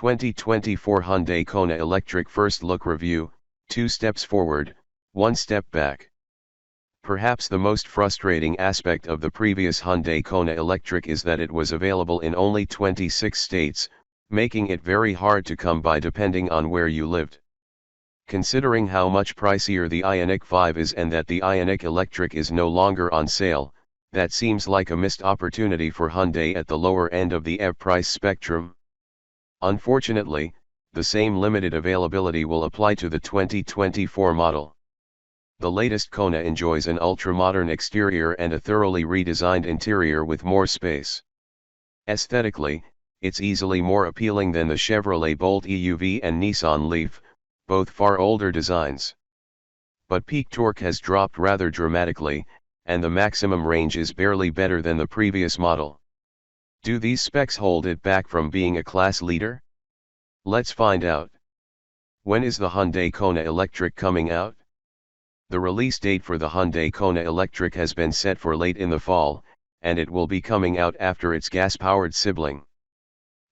2024 Hyundai Kona Electric First Look Review, 2 steps forward, 1 step back. Perhaps the most frustrating aspect of the previous Hyundai Kona Electric is that it was available in only 26 states, making it very hard to come by depending on where you lived. Considering how much pricier the Ioniq 5 is and that the Ioniq Electric is no longer on sale, that seems like a missed opportunity for Hyundai at the lower end of the EV price spectrum. Unfortunately, the same limited availability will apply to the 2024 model. The latest Kona enjoys an ultra-modern exterior and a thoroughly redesigned interior with more space. Aesthetically, it's easily more appealing than the Chevrolet Bolt EUV and Nissan Leaf, both far older designs. But peak torque has dropped rather dramatically, and the maximum range is barely better than the previous model. Do these specs hold it back from being a class leader? Let's find out. When is the Hyundai Kona Electric coming out? The release date for the Hyundai Kona Electric has been set for late in the fall, and it will be coming out after its gas-powered sibling.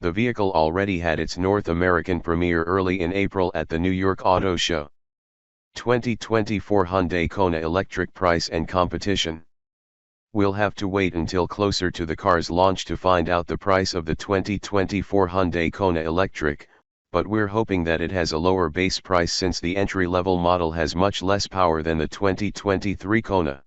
The vehicle already had its North American premiere early in April at the New York Auto Show. 2024 Hyundai Kona Electric price and competition. We'll have to wait until closer to the car's launch to find out the price of the 2024 Hyundai Kona Electric, but we're hoping that it has a lower base price since the entry-level model has much less power than the 2023 Kona.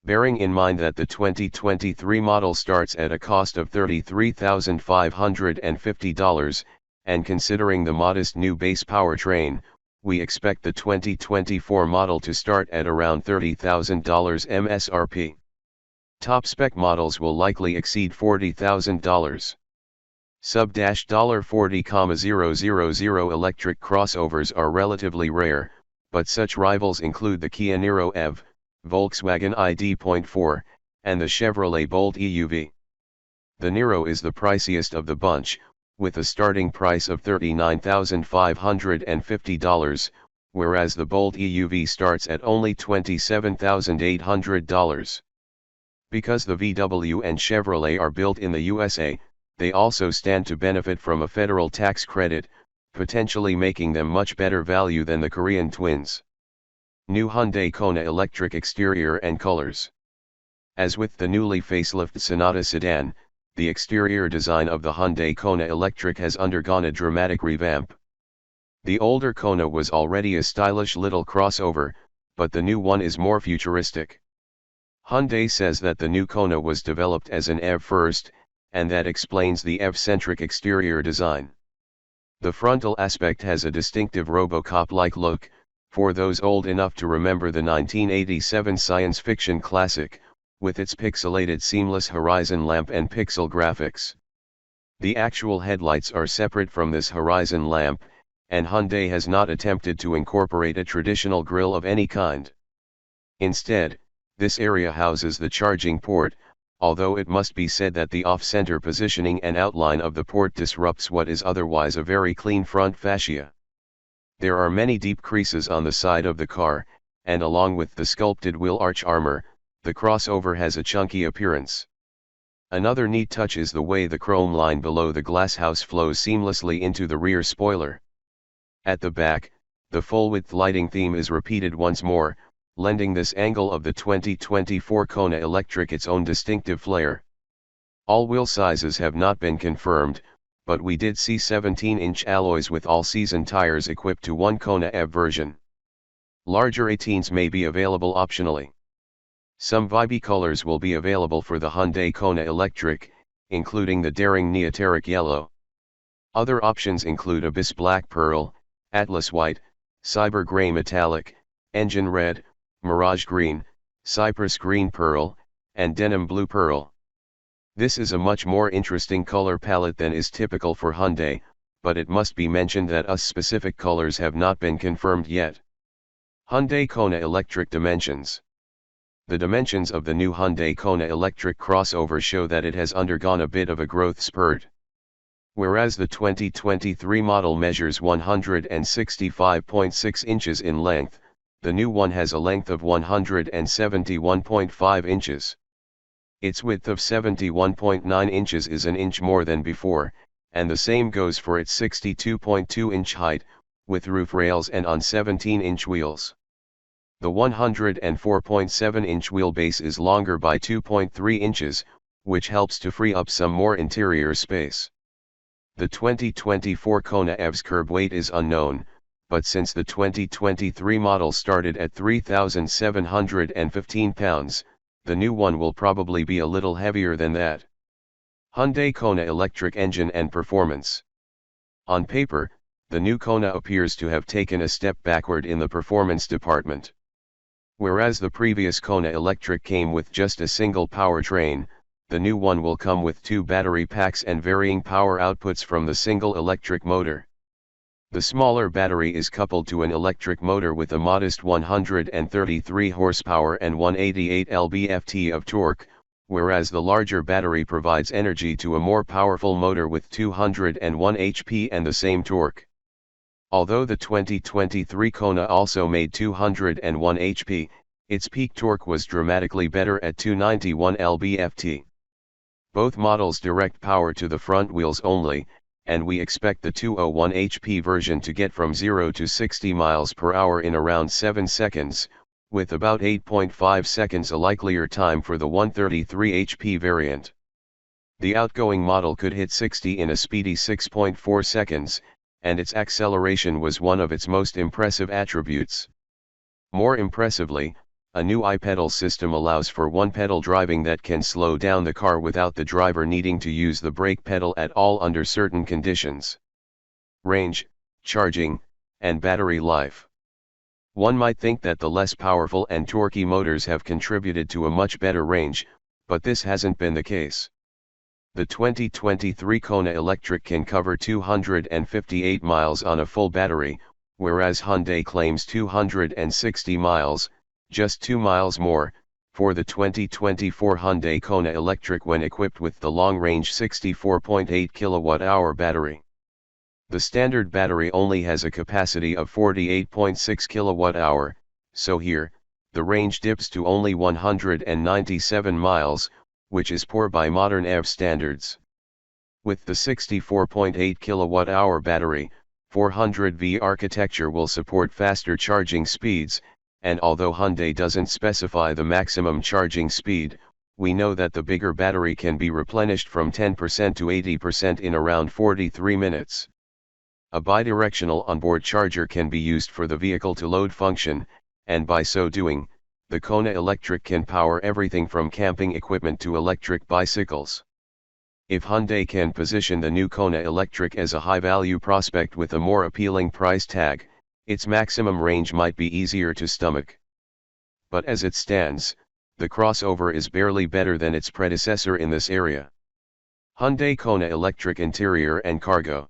Bearing in mind that the 2023 model starts at a cost of $33,550, and considering the modest new base powertrain, we expect the 2024 model to start at around $30,000 MSRP. Top-spec models will likely exceed $40,000. Sub-$40,000 electric crossovers are relatively rare, but such rivals include the Kia Niro EV, Volkswagen ID.4, and the Chevrolet Bolt EUV. The Niro is the priciest of the bunch, with a starting price of $39,550, whereas the Bolt EUV starts at only $27,800. Because the VW and Chevrolet are built in the USA, they also stand to benefit from a federal tax credit, potentially making them much better value than the Korean twins. New Hyundai Kona Electric exterior and colors. As with the newly facelifted Sonata sedan, the exterior design of the Hyundai Kona Electric has undergone a dramatic revamp. The older Kona was already a stylish little crossover, but the new one is more futuristic. Hyundai says that the new Kona was developed as an EV first, and that explains the EV-centric exterior design. The frontal aspect has a distinctive Robocop-like look, for those old enough to remember the 1987 science fiction classic, with its pixelated seamless horizon lamp and pixel graphics. The actual headlights are separate from this horizon lamp, and Hyundai has not attempted to incorporate a traditional grille of any kind. Instead, this area houses the charging port, although it must be said that the off-center positioning and outline of the port disrupts what is otherwise a very clean front fascia. There are many deep creases on the side of the car, and along with the sculpted wheel arch armor, the crossover has a chunky appearance. Another neat touch is the way the chrome line below the glasshouse flows seamlessly into the rear spoiler. At the back, the full-width lighting theme is repeated once more, lending this angle of the 2024 Kona Electric its own distinctive flair. All wheel sizes have not been confirmed, but we did see 17-inch alloys with all-season tires equipped to one Kona EV version. Larger 18s may be available optionally. Some vibey colors will be available for the Hyundai Kona Electric, including the daring Neoteric Yellow. Other options include Abyss Black Pearl, Atlas White, Cyber Gray Metallic, Engine Red, Mirage Green, Cypress Green Pearl, and Denim Blue Pearl. This is a much more interesting color palette than is typical for Hyundai, but it must be mentioned that specific colors have not been confirmed yet. Hyundai Kona Electric dimensions. The dimensions of the new Hyundai Kona Electric crossover show that it has undergone a bit of a growth spurt. Whereas the 2023 model measures 165.6 inches in length, the new one has a length of 171.5 inches. Its width of 71.9 inches is an inch more than before, and the same goes for its 62.2-inch height, with roof rails and on 17-inch wheels. The 104.7-inch wheelbase is longer by 2.3 inches, which helps to free up some more interior space. The 2024 Kona EV's curb weight is unknown, but since the 2023 model started at 3,715 pounds, the new one will probably be a little heavier than that. Hyundai Kona Electric engine and performance. On paper, the new Kona appears to have taken a step backward in the performance department. Whereas the previous Kona Electric came with just a single powertrain, the new one will come with 2 battery packs and varying power outputs from the single electric motor. The smaller battery is coupled to an electric motor with a modest 133 horsepower and 188 lb-ft of torque, whereas the larger battery provides energy to a more powerful motor with 201 HP and the same torque. Although the 2023 Kona also made 201 HP, its peak torque was dramatically better at 291 lb-ft. Both models direct power to the front wheels only, and we expect the 201 HP version to get from 0 to 60 miles per hour in around 7 seconds, with about 8.5 seconds a likelier time for the 133 HP variant. The outgoing model could hit 60 in a speedy 6.4 seconds, and its acceleration was one of its most impressive attributes. More impressively, a new I-pedal system allows for one-pedal driving that can slow down the car without the driver needing to use the brake pedal at all under certain conditions. Range, charging, and battery life. One might think that the less powerful and torquey motors have contributed to a much better range, but this hasn't been the case. The 2023 Kona Electric can cover 258 miles on a full battery, whereas Hyundai claims 260 miles, just 2 miles more, for the 2024 Hyundai Kona Electric when equipped with the long-range 64.8 kWh battery. The standard battery only has a capacity of 48.6 kWh, so here, the range dips to only 197 miles, which is poor by modern EV standards. With the 64.8 kWh battery, 400V architecture will support faster charging speeds, and although Hyundai doesn't specify the maximum charging speed, we know that the bigger battery can be replenished from 10% to 80% in around 43 minutes. A bidirectional onboard charger can be used for the vehicle-to-load function, and by so doing, the Kona Electric can power everything from camping equipment to electric bicycles. If Hyundai can position the new Kona Electric as a high-value prospect with a more appealing price tag, its maximum range might be easier to stomach. But as it stands, the crossover is barely better than its predecessor in this area. Hyundai Kona Electric interior and cargo.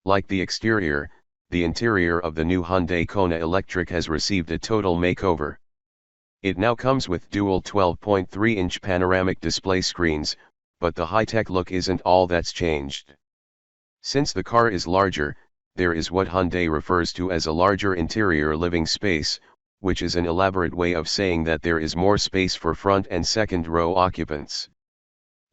Like the exterior, the interior of the new Hyundai Kona Electric has received a total makeover. It now comes with dual 12.3-inch panoramic display screens, but the high-tech look isn't all that's changed. Since the car is larger, there is what Hyundai refers to as a larger interior living space, which is an elaborate way of saying that there is more space for front and second row occupants.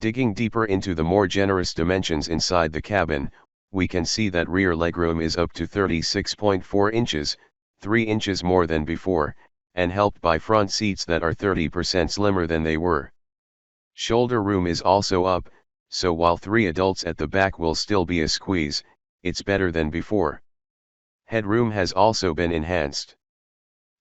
Digging deeper into the more generous dimensions inside the cabin, we can see that rear legroom is up to 36.4 inches, 3 inches more than before, and helped by front seats that are 30% slimmer than they were. Shoulder room is also up, so while 3 adults at the back will still be a squeeze, it's better than before. Headroom has also been enhanced.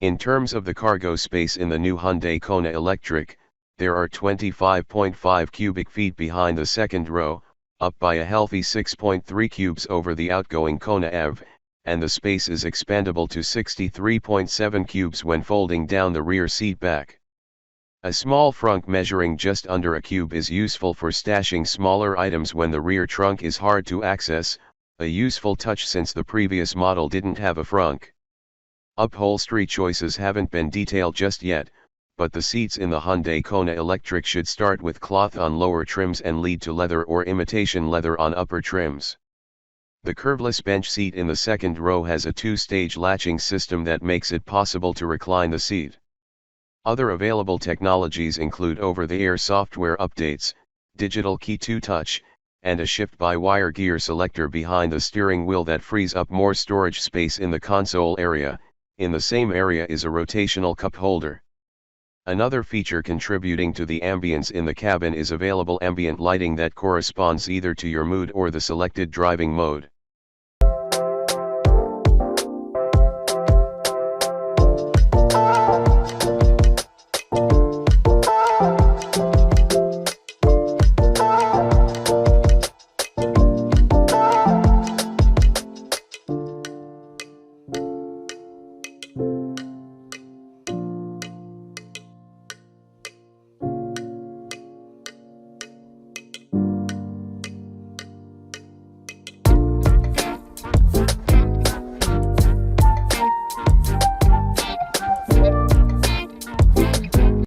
In terms of the cargo space in the new Hyundai Kona Electric, there are 25.5 cubic feet behind the second row, up by a healthy 6.3 cubes over the outgoing Kona EV, and the space is expandable to 63.7 cubes when folding down the rear seat back. A small frunk measuring just under a cube is useful for stashing smaller items when the rear trunk is hard to access, a useful touch since the previous model didn't have a frunk. Upholstery choices haven't been detailed just yet, but the seats in the Hyundai Kona Electric should start with cloth on lower trims and lead to leather or imitation leather on upper trims. The curveless bench seat in the second row has a 2-stage latching system that makes it possible to recline the seat. Other available technologies include over-the-air software updates, digital key to touch, and a shift-by-wire gear selector behind the steering wheel that frees up more storage space in the console area. In the same area is a rotational cup holder. Another feature contributing to the ambience in the cabin is available ambient lighting that corresponds either to your mood or the selected driving mode.